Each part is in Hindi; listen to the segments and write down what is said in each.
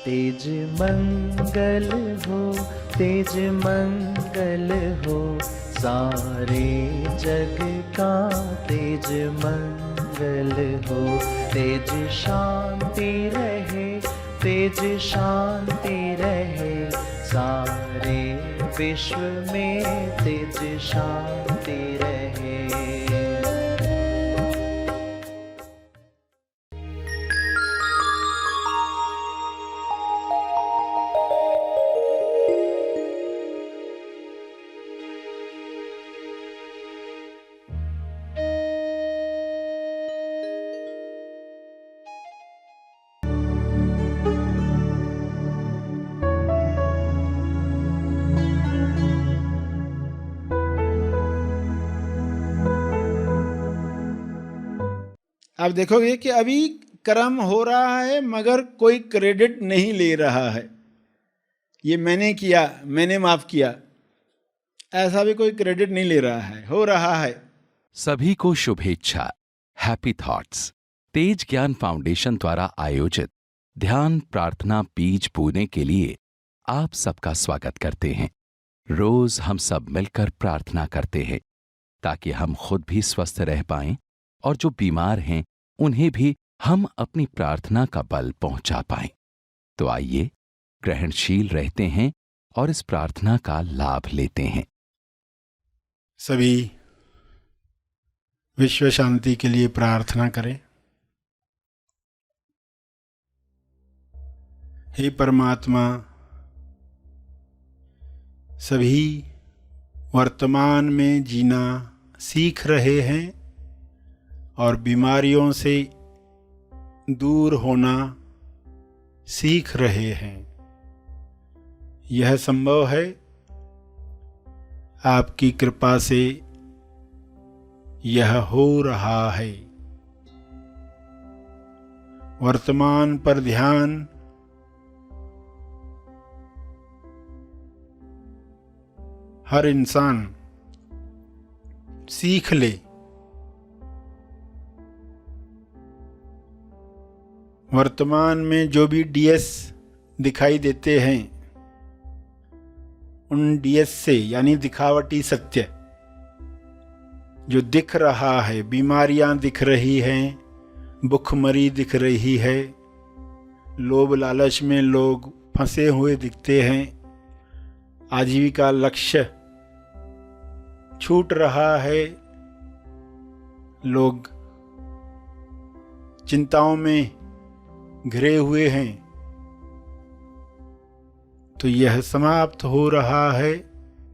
तेज मंगल हो, तेज मंगल हो, सारे जग का तेज मंगल हो। तेज शांति रहे, तेज शांति रहे, सारे विश्व में तेज शांति रहे। आप देखोगे कि अभी कर्म हो रहा है मगर कोई क्रेडिट नहीं ले रहा है। ये मैंने किया, मैंने माफ किया, ऐसा भी कोई क्रेडिट नहीं ले रहा है, हो रहा है। सभी को शुभेच्छा। हैप्पी थॉट्स तेज ज्ञान फाउंडेशन द्वारा आयोजित ध्यान प्रार्थना बीज बोने के लिए आप सबका स्वागत करते हैं। रोज हम सब मिलकर प्रार्थना करते हैं ताकि हम खुद भी स्वस्थ रह पाएं और जो बीमार हैं उन्हें भी हम अपनी प्रार्थना का बल पहुंचा पाएं। तो आइए ग्रहणशील रहते हैं और इस प्रार्थना का लाभ लेते हैं। सभी विश्व शांति के लिए प्रार्थना करें। हे परमात्मा, सभी वर्तमान में जीना सीख रहे हैं और बीमारियों से दूर होना सीख रहे हैं। यह संभव है आपकी कृपा से, यह हो रहा है। वर्तमान पर ध्यान, हर इंसान सीख ले। वर्तमान में जो भी डीएस दिखाई देते हैं, उन डीएस से यानी दिखावटी सत्य जो दिख रहा है, बीमारियां दिख रही हैं, भुखमरी दिख रही है, लोभ लालच में लोग फंसे हुए दिखते हैं, आजीविका लक्ष्य छूट रहा है, लोग चिंताओं में घिरे हुए हैं, तो यह समाप्त हो रहा है।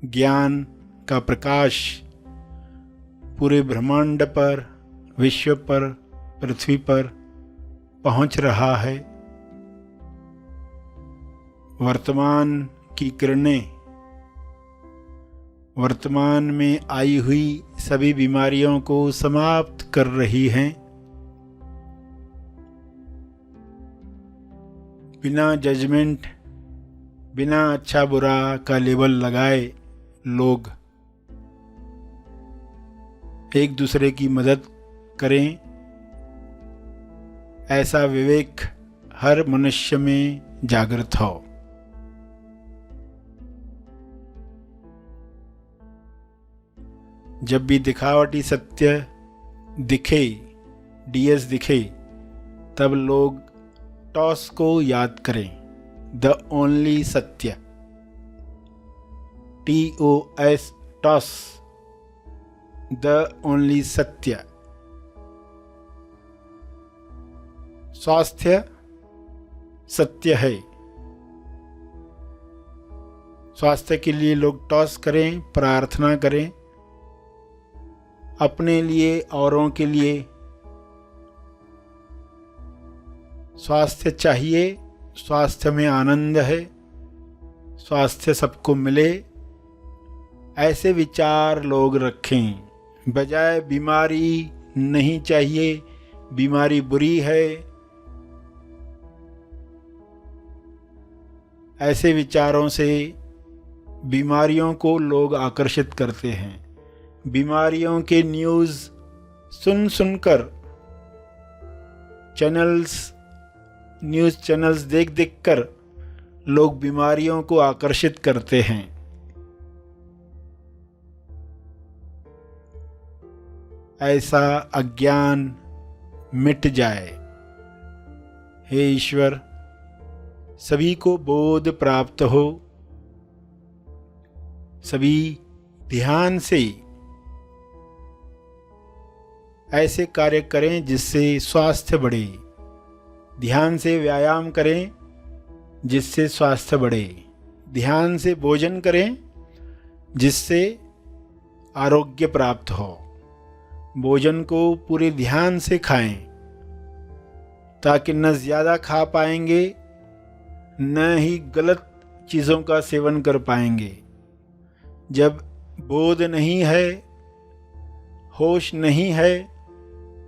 ज्ञान का प्रकाश पूरे ब्रह्मांड पर, विश्व पर, पृथ्वी पर पहुंच रहा है। वर्तमान की किरणें वर्तमान में आई हुई सभी बीमारियों को समाप्त कर रही हैं। बिना जजमेंट, बिना अच्छा बुरा का लेबल लगाए लोग एक दूसरे की मदद करें, ऐसा विवेक हर मनुष्य में जागृत हो। जब भी दिखावटी सत्य दिखे, डीएस दिखे, तब लोग टॉस को याद करें, द ओनली सत्य, TOS, टॉस, द ओनली सत्य। स्वास्थ्य सत्य है। स्वास्थ्य के लिए लोग टॉस करें, प्रार्थना करें, अपने लिए, औरों के लिए। स्वास्थ्य चाहिए, स्वास्थ्य में आनंद है, स्वास्थ्य सबको मिले, ऐसे विचार लोग रखें। बजाय बीमारी नहीं चाहिए, बीमारी बुरी है, ऐसे विचारों से बीमारियों को लोग आकर्षित करते हैं। बीमारियों के न्यूज़ सुन सुनकर, न्यूज़ चैनल्स देख देख कर लोग बीमारियों को आकर्षित करते हैं। ऐसा अज्ञान मिट जाए। हे ईश्वर, सभी को बोध प्राप्त हो। सभी ध्यान से ऐसे कार्य करें जिससे स्वास्थ्य बढ़े। ध्यान से व्यायाम करें जिससे स्वास्थ्य बढ़े। ध्यान से भोजन करें जिससे आरोग्य प्राप्त हो। भोजन को पूरे ध्यान से खाएं, ताकि न ज़्यादा खा पाएंगे न ही गलत चीज़ों का सेवन कर पाएंगे। जब बोध नहीं है, होश नहीं है,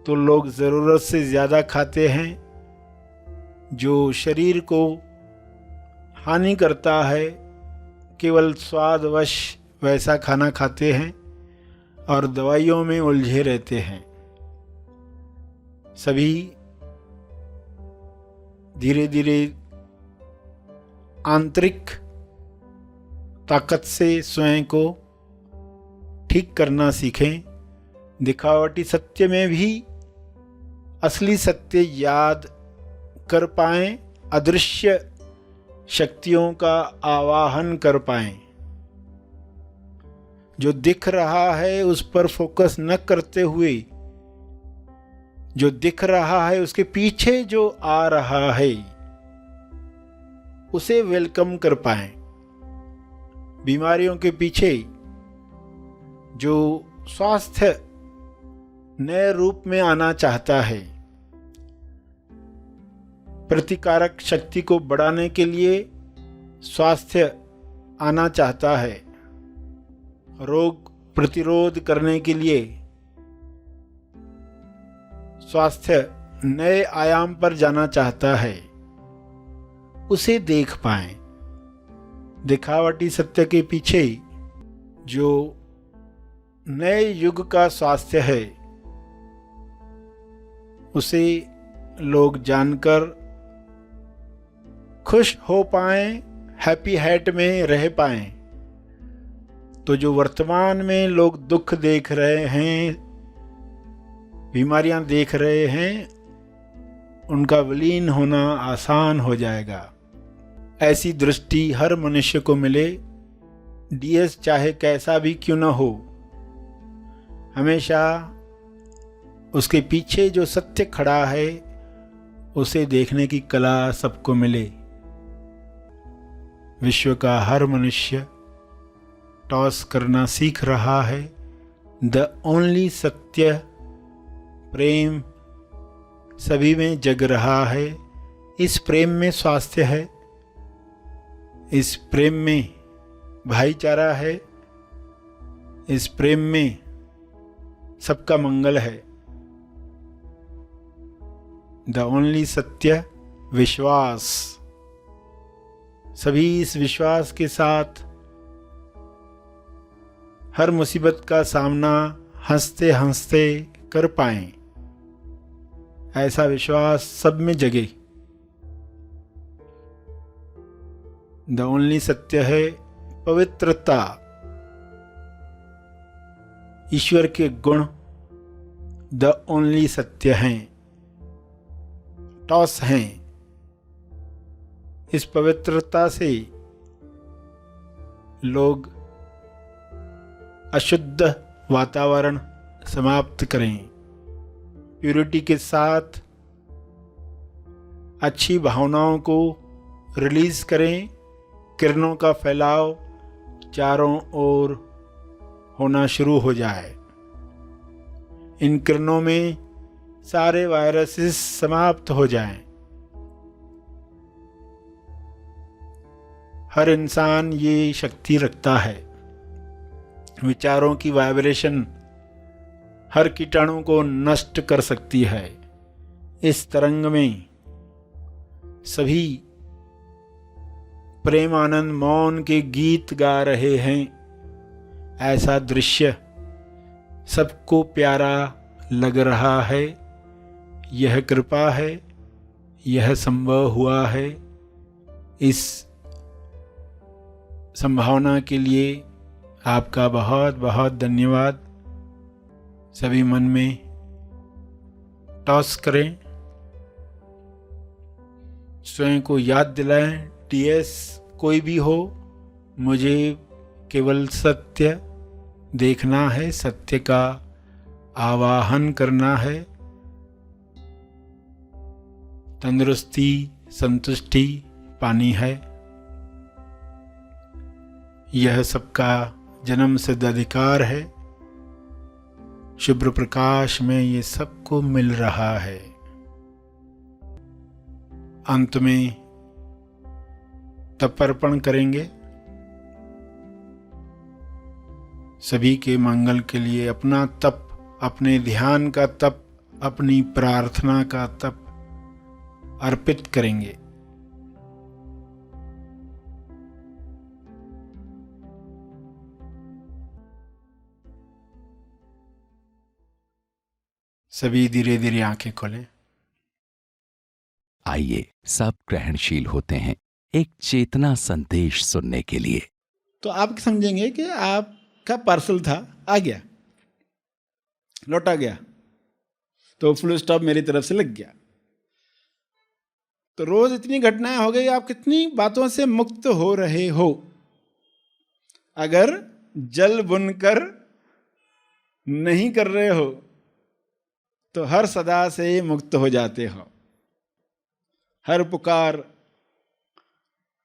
तो लोग ज़रूरत से ज़्यादा खाते हैं, जो शरीर को हानि करता है। केवल स्वादवश वैसा खाना खाते हैं और दवाइयों में उलझे रहते हैं। सभी धीरे धीरे आंतरिक ताकत से स्वयं को ठीक करना सीखें। दिखावटी सत्य में भी असली सत्य याद कर पाएं, अदृश्य शक्तियों का आवाहन कर पाएं। जो दिख रहा है उस पर फोकस न करते हुए, जो दिख रहा है उसके पीछे जो आ रहा है उसे वेलकम कर पाएं। बीमारियों के पीछे जो स्वास्थ्य नए रूप में आना चाहता है, प्रतिकारक शक्ति को बढ़ाने के लिए स्वास्थ्य आना चाहता है, रोग प्रतिरोध करने के लिए स्वास्थ्य नए आयाम पर जाना चाहता है, उसे देख पाएं। दिखावटी सत्य के पीछे जो नए युग का स्वास्थ्य है, उसे लोग जानकर खुश हो पाएं, हैप्पी हैट में रह पाएं। तो जो वर्तमान में लोग दुख देख रहे हैं, बीमारियां देख रहे हैं, उनका विलीन होना आसान हो जाएगा। ऐसी दृष्टि हर मनुष्य को मिले, डीएस चाहे कैसा भी क्यों न हो। हमेशा उसके पीछे जो सत्य खड़ा है उसे देखने की कला सबको मिले। विश्व का हर मनुष्य टॉस करना सीख रहा है। द ओनली सत्य प्रेम सभी में जग रहा है। इस प्रेम में स्वास्थ्य है, इस प्रेम में भाईचारा है, इस प्रेम में सबका मंगल है। द ओनली सत्य विश्वास। सभी इस विश्वास के साथ हर मुसीबत का सामना हंसते हंसते कर पाएं, ऐसा विश्वास सब में जगे। द ओनली सत्य है पवित्रता। ईश्वर के गुण द ओनली सत्य हैं, टॉस हैं। इस पवित्रता से लोग अशुद्ध वातावरण समाप्त करें। प्यूरिटी के साथ अच्छी भावनाओं को रिलीज करें। किरणों का फैलाव चारों ओर होना शुरू हो जाए। इन किरणों में सारे वायरसेस समाप्त हो जाएं। हर इंसान ये शक्ति रखता है। विचारों की वाइब्रेशन हर कीटाणु को नष्ट कर सकती है। इस तरंग में सभी प्रेम आनंद मौन के गीत गा रहे हैं। ऐसा दृश्य सबको प्यारा लग रहा है। यह कृपा है, यह संभव हुआ है। इस संभावना के लिए आपका बहुत बहुत धन्यवाद। सभी मन में टॉस करें, स्वयं को याद दिलाएं, टीएस कोई भी हो, मुझे केवल सत्य देखना है, सत्य का आवाहन करना है। तंदुरुस्ती, संतुष्टि पानी है। यह सबका जन्म सिद्ध अधिकार है। शुभ्र प्रकाश में ये सबको मिल रहा है। अंत में तप अर्पण करेंगे। सभी के मंगल के लिए अपना तप, अपने ध्यान का तप, अपनी प्रार्थना का तप अर्पित करेंगे। सभी धीरे धीरे आंखें खोलें। आइए सब ग्रहणशील होते हैं एक चेतना संदेश सुनने के लिए। तो आप समझेंगे कि आपका पार्सल था, आ गया, लौटा गया, तो फुल स्टॉप मेरी तरफ से लग गया। तो रोज इतनी घटनाएं हो गई, आप कितनी बातों से मुक्त हो रहे हो। अगर जल बुनकर नहीं कर रहे हो तो हर सदा से मुक्त हो जाते हो। हर पुकार,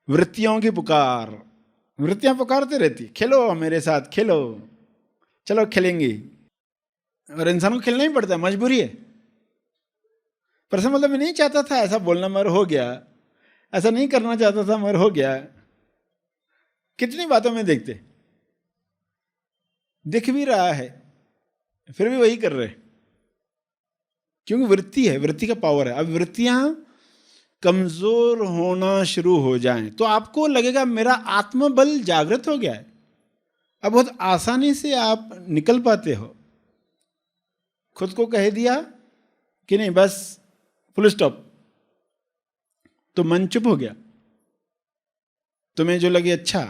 वृत्तियों की पुकार, वृत्तियां पुकारते रहती, खेलो मेरे साथ, खेलो, चलो खेलेंगे। और इंसान को खेलना ही पड़ता है, मजबूरी है। पर ऐसा मतलब मैं नहीं चाहता था ऐसा बोलना, मगर हो गया। ऐसा नहीं करना चाहता था, मगर हो गया। कितनी बातों में देखते, दिख भी रहा है, फिर भी वही कर रहे, क्योंकि वृत्ति है, वृत्ति का पावर है। अब वृत्तियां कमजोर होना शुरू हो जाएं तो आपको लगेगा मेरा आत्मबल जागृत हो गया है। अब बहुत आसानी से आप निकल पाते हो। खुद को कह दिया कि नहीं, बस फुल स्टॉप, तो मन चुप हो गया। तुम्हें जो लगे अच्छा,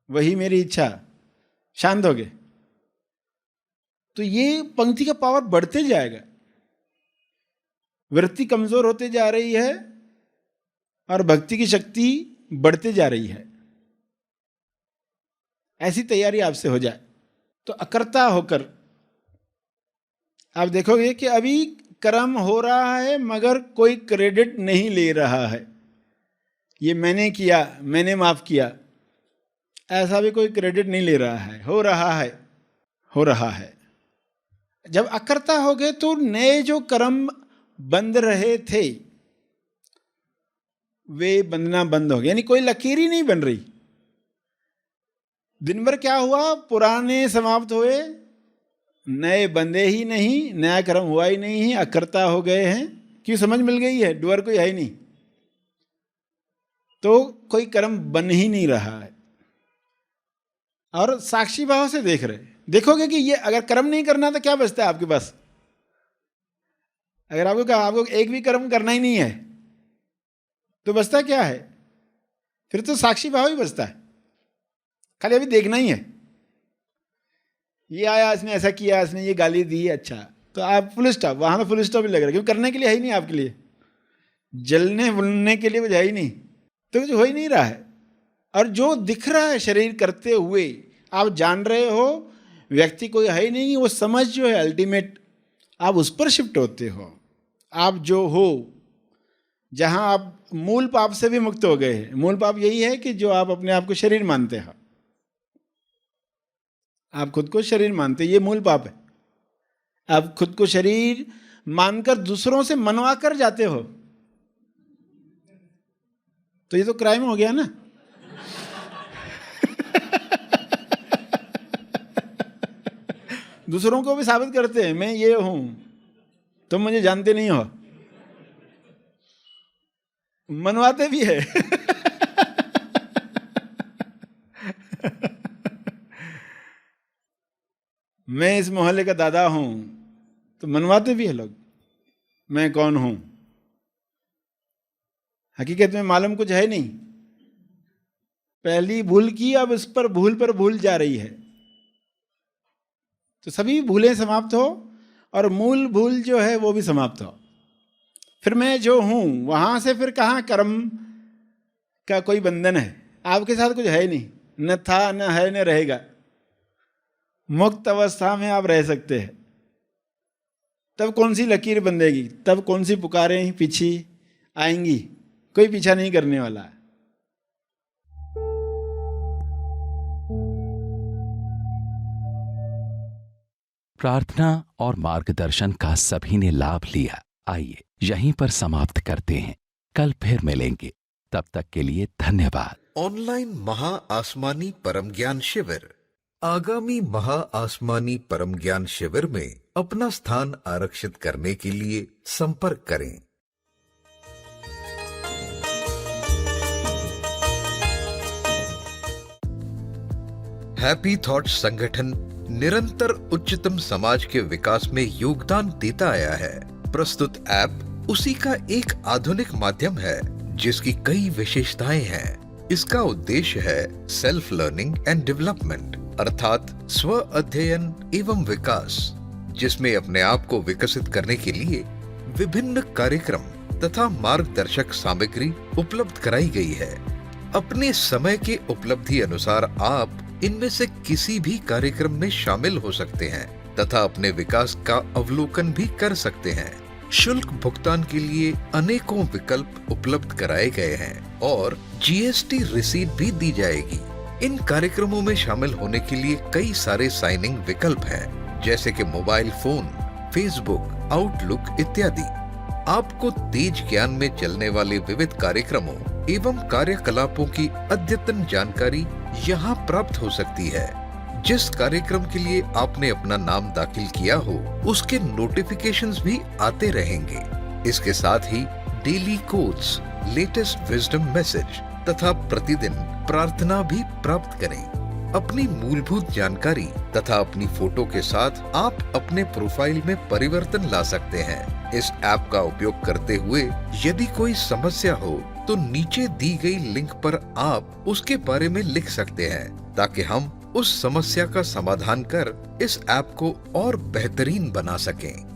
वही मेरी इच्छा, शांत हो गए। तो ये पंक्ति का पावर बढ़ते जाएगा। वृत्ति कमजोर होते जा रही है और भक्ति की शक्ति बढ़ते जा रही है। ऐसी तैयारी आपसे हो जाए तो अकर्ता होकर आप देखोगे कि अभी कर्म हो रहा है मगर कोई क्रेडिट नहीं ले रहा है। ये मैंने किया, मैंने माफ किया, ऐसा भी कोई क्रेडिट नहीं ले रहा है। हो रहा है, हो रहा है। जब अकर्ता हो गए तो नए जो कर्म बंध रहे थे वे बंधना बंद हो गए, यानी कोई लकीर ही नहीं बन रही। दिन भर क्या हुआ, पुराने समाप्त हुए, नए बंधे ही नहीं, नया कर्म हुआ ही नहीं है, अकर्ता हो गए हैं। क्यों? समझ मिल गई है, डुअर कोई है ही नहीं, तो कोई कर्म बन ही नहीं रहा है। और साक्षी भाव से देख रहे, देखोगे कि ये अगर कर्म नहीं करना तो क्या बचता है आपके पास? अगर आपको एक भी कर्म करना ही नहीं है तो बचता क्या है? फिर तो साक्षी भाव ही बचता है, खाली अभी देखना ही है। ये आया, इसने ऐसा किया, इसने ये गाली दी, अच्छा, तो आप फुल स्टॉप, वहां तो फुल स्टॉप ही लग रहा है, क्योंकि करने के लिए है ही नहीं आपके लिए, जलने बुलने के लिए कुछ है ही नहीं, तो कुछ हो ही नहीं रहा है। और जो दिख रहा है शरीर करते हुए, आप जान रहे हो व्यक्ति कोई है ही नहीं, वो समझ जो है अल्टीमेट, आप उस पर शिफ्ट होते हो। आप जो हो, जहां आप मूल पाप से भी मुक्त हो गए हैं। मूल पाप यही है कि जो आप अपने आप को शरीर मानते हो, आप खुद को शरीर मानते, ये मूल पाप है। आप खुद को शरीर मानकर दूसरों से मनवा कर जाते हो, तो ये तो क्राइम हो गया ना। दूसरों को भी साबित करते हैं मैं ये हूं, तुम मुझे जानते नहीं हो, मनवाते भी है। मैं इस मोहल्ले का दादा हूं, तो मनवाते भी है लोग मैं कौन हूं। हकीकत में मालूम कुछ है नहीं, पहली भूल की, अब इस पर भूल जा रही है। तो सभी भूलें समाप्त हो और मूल भूल जो है वो भी समाप्त हो। फिर मैं जो हूं वहां से फिर कहाँ कर्म का कोई बंधन है? आपके साथ कुछ है नहीं, न था न है न रहेगा। मुक्त अवस्था में आप रह सकते हैं। तब कौन सी लकीर बंधेगी, तब कौन सी पुकारें पीछे आएंगी? कोई पीछा नहीं करने वाला है। प्रार्थना और मार्गदर्शन का सभी ने लाभ लिया। आइए यहीं पर समाप्त करते हैं, कल फिर मिलेंगे। तब तक के लिए धन्यवाद। ऑनलाइन महा आसमानी परम ज्ञान शिविर। आगामी महा आसमानी परम ज्ञान शिविर में अपना स्थान आरक्षित करने के लिए संपर्क करें। हैप्पी थॉट्स संगठन निरंतर उच्चतम समाज के विकास में योगदान देता आया है। प्रस्तुत ऐप उसी का एक आधुनिक माध्यम है जिसकी कई विशेषताएं हैं। इसका उद्देश्य है सेल्फ लर्निंग एंड डेवलपमेंट, अर्थात स्व अध्ययन एवं विकास, जिसमें अपने आप को विकसित करने के लिए विभिन्न कार्यक्रम तथा मार्गदर्शक सामग्री उपलब्ध कराई गई है। अपने समय के उपलब्धि अनुसार आप इनमें से किसी भी कार्यक्रम में शामिल हो सकते हैं तथा अपने विकास का अवलोकन भी कर सकते हैं। शुल्क भुगतान के लिए अनेकों विकल्प उपलब्ध कराए गए हैं और जीएसटी रिसीट भी दी जाएगी। इन कार्यक्रमों में शामिल होने के लिए कई सारे साइनिंग विकल्प हैं, जैसे कि मोबाइल फोन, फेसबुक, आउटलुक इत्यादि। आपको तेज ज्ञान में चलने वाले विविध कार्यक्रमों एवं कार्यकलापों की अद्यतन जानकारी यहाँ प्राप्त हो सकती है। जिस कार्यक्रम के लिए आपने अपना नाम दाखिल किया हो उसके नोटिफिकेशंस भी आते रहेंगे। इसके साथ ही daily quotes, latest wisdom message तथा प्रतिदिन प्रार्थना भी प्राप्त करें। अपनी मूलभूत जानकारी तथा अपनी फोटो के साथ आप अपने प्रोफाइल में परिवर्तन ला सकते हैं। इस ऐप का उपयोग करते हुए यदि कोई समस्या हो तो नीचे दी गई लिंक पर आप उसके बारे में लिख सकते हैं, ताकि हम उस समस्या का समाधान कर इस ऐप को और बेहतरीन बना सकें।